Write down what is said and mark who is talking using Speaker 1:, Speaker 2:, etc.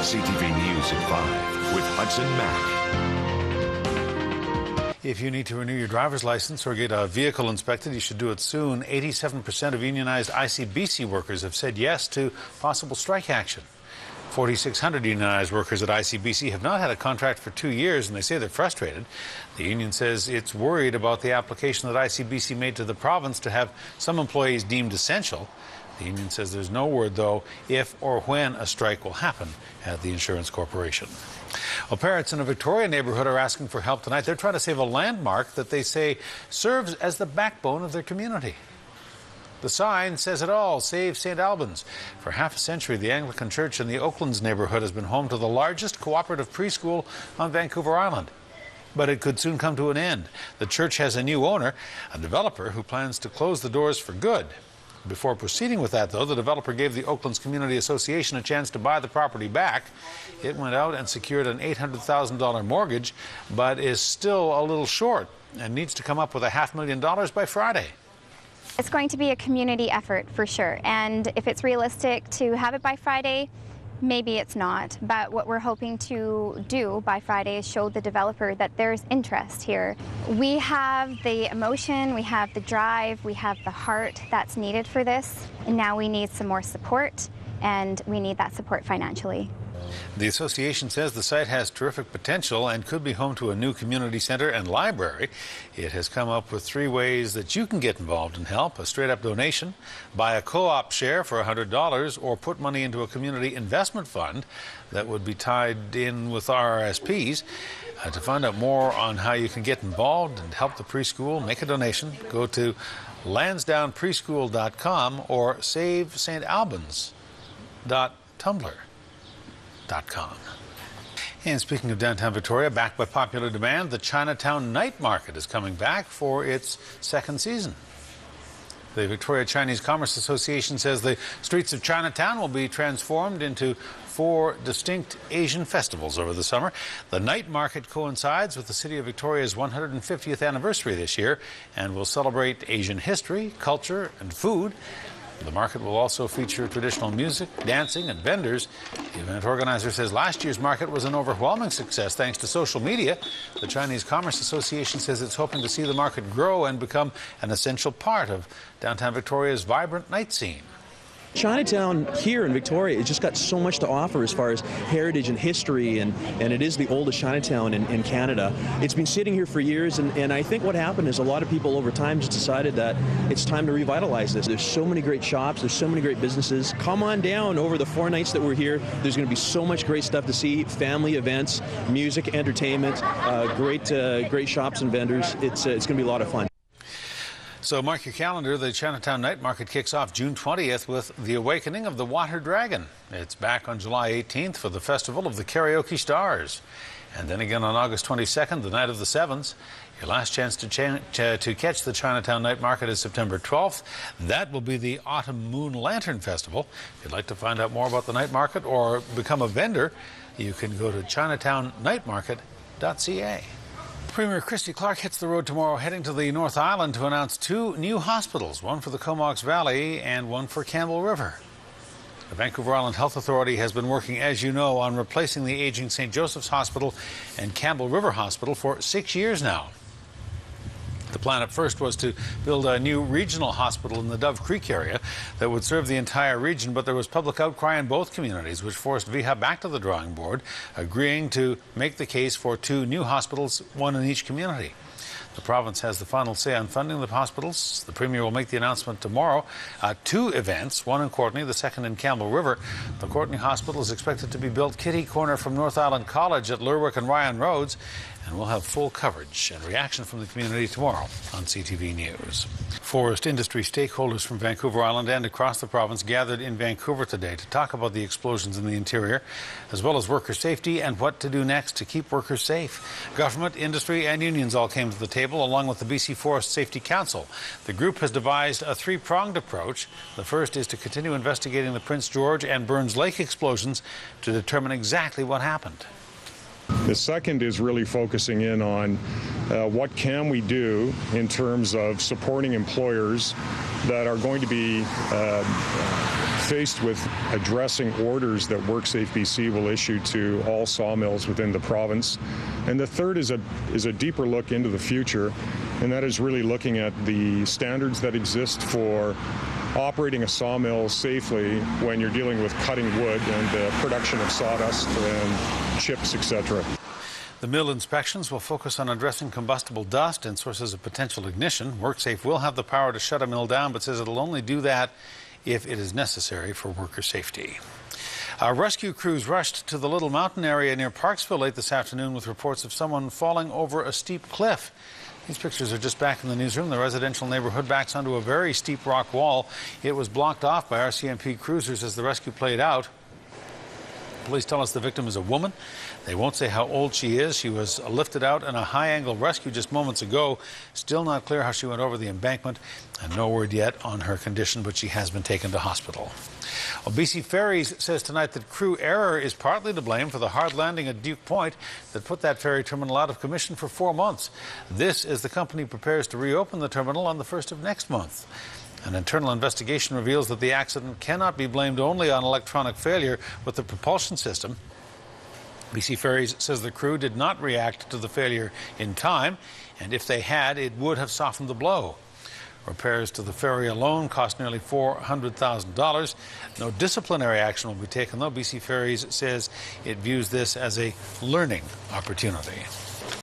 Speaker 1: CTV News at 5 with Hudson Mack.
Speaker 2: If you need to renew your driver's license or get a vehicle inspected, you should do it soon. 87% of unionized ICBC workers have said yes to possible strike action. 4,600 unionized workers at ICBC have not had a contract for 2 years, and they say they're frustrated. The union says it's worried about the application that ICBC made to the province to have some employees deemed essential. The union says there's no word, though, if or when a strike will happen at the insurance corporation. Well, parents in a Victoria neighborhood are asking for help tonight. They're trying to save a landmark that they say serves as the backbone of their community. The sign says it all: Save St. Albans. For half a century, the Anglican Church in the Oaklands neighborhood has been home to the largest cooperative preschool on Vancouver Island. But it could soon come to an end. The church has a new owner, a developer who plans to close the doors for good. Before proceeding with that, though, the developer gave the Oaklands Community Association a chance to buy the property back. It went out and secured an $800,000 mortgage, but is still a little short and needs to come up with $500,000 by Friday.
Speaker 3: It's going to be a community effort for sure, and if it's realistic to have it by Friday, maybe it's not. But what we're hoping to do by Friday is show the developer that there's interest here. We have the emotion, we have the drive, we have the heart that's needed for this, and now we need some more support, and we need that support financially.
Speaker 2: The association says the site has terrific potential and could be home to a new community center and library. It has come up with 3 ways that you can get involved and help: a straight-up donation, buy a co-op share for $100, or put money into a community investment fund that would be tied in with RRSPs. To find out more on how you can get involved and help the preschool, make a donation, go to lansdownpreschool.com or savestantalbans.tumblr.com. And speaking of downtown Victoria, backed by popular demand, the Chinatown Night Market is coming back for its 2nd season. The Victoria Chinese Commerce Association says the streets of Chinatown will be transformed into 4 distinct Asian festivals over the summer. The night market coincides with the City of Victoria's 150th anniversary this year and will celebrate Asian history, culture, and food. The market will also feature traditional music, dancing, and vendors. The event organizer says last year's market was an overwhelming success thanks to social media. The Chinese Commerce Association says it's hoping to see the market grow and become an essential part of downtown Victoria's vibrant night scene.
Speaker 4: Chinatown here in Victoria has just got so much to offer as far as heritage and history, and it is the oldest Chinatown in Canada. It's been sitting here for years, and I think what happened is a lot of people over time just decided that it's time to revitalize this. There's so many great shops, there's so many great businesses. Come on down over the 4 nights that we're here. There's going to be so much great stuff to see: family events, music, entertainment, great shops and vendors. It's going to be a lot of fun.
Speaker 2: So mark your calendar. The Chinatown Night Market kicks off June 20th with the Awakening of the Water Dragon. It's back on July 18th for the Festival of the Karaoke Stars. And then again on August 22nd, the Night of the Sevens. Your last chance to catch the Chinatown Night Market is September 12th. That will be the Autumn Moon Lantern Festival. If you'd like to find out more about the night market or become a vendor, you can go to ChinatownNightMarket.ca. Premier Christy Clark hits the road tomorrow, heading to the North Island to announce 2 new hospitals, one for the Comox Valley and one for Campbell River. The Vancouver Island Health Authority has been working, as you know, on replacing the aging St. Joseph's Hospital and Campbell River Hospital for 6 years now. The plan at first was to build a new regional hospital in the Dove Creek area that would serve the entire region, but there was public outcry in both communities, which forced VHA back to the drawing board, agreeing to make the case for 2 new hospitals, one in each community. The province has the final say on funding the hospitals. The Premier will make the announcement tomorrow. 2 events, one in Courtenay, the second in Campbell River. The Courtenay Hospital is expected to be built kitty corner from North Island College at Lerwick and Ryan Roads, and we'll have full coverage and reaction from the community tomorrow on CTV News. Forest industry stakeholders from Vancouver Island and across the province gathered in Vancouver today to talk about the explosions in the interior, as well as worker safety and what to do next to keep workers safe. Government, industry, and unions all came to the table, along with the BC Forest Safety Council. The group has devised a 3-pronged approach. The first is to continue investigating the Prince George and Burns Lake explosions to determine exactly what happened.
Speaker 5: The second is really focusing in on what can we do in terms of supporting employers that are going to be faced with addressing orders that WorkSafe BC will issue to all sawmills within the province. And the third is a deeper look into the future, and that is really looking at the standards that exist for operating a sawmill safely when you're dealing with cutting wood and the production of sawdust and chips, etc.
Speaker 2: The mill inspections will focus on addressing combustible dust and sources of potential ignition. WorkSafe will have the power to shut a mill down, but says it'll only do that if it is necessary for worker safety. Rescue crews rushed to the Little Mountain area near Parksville late this afternoon with reports of someone falling over a steep cliff. These pictures are just back in the newsroom. The residential neighborhood backs onto a very steep rock wall. It was blocked off by RCMP cruisers as the rescue played out. Police tell us the victim is a woman. They won't say how old she is. She was lifted out in a high-angle rescue just moments ago. Still not clear how she went over the embankment, and no word yet on her condition, but she has been taken to hospital. Well, BC Ferries says tonight that crew error is partly to blame for the hard landing at Duke Point that put that ferry terminal out of commission for 4 months. This as the company prepares to reopen the terminal on the 1st of next month. An internal investigation reveals that the accident cannot be blamed only on electronic failure with the propulsion system. BC Ferries says the crew did not react to the failure in time, and if they had, it would have softened the blow. Repairs to the ferry alone cost nearly $400,000. No disciplinary action will be taken, though. BC Ferries says it views this as a learning opportunity.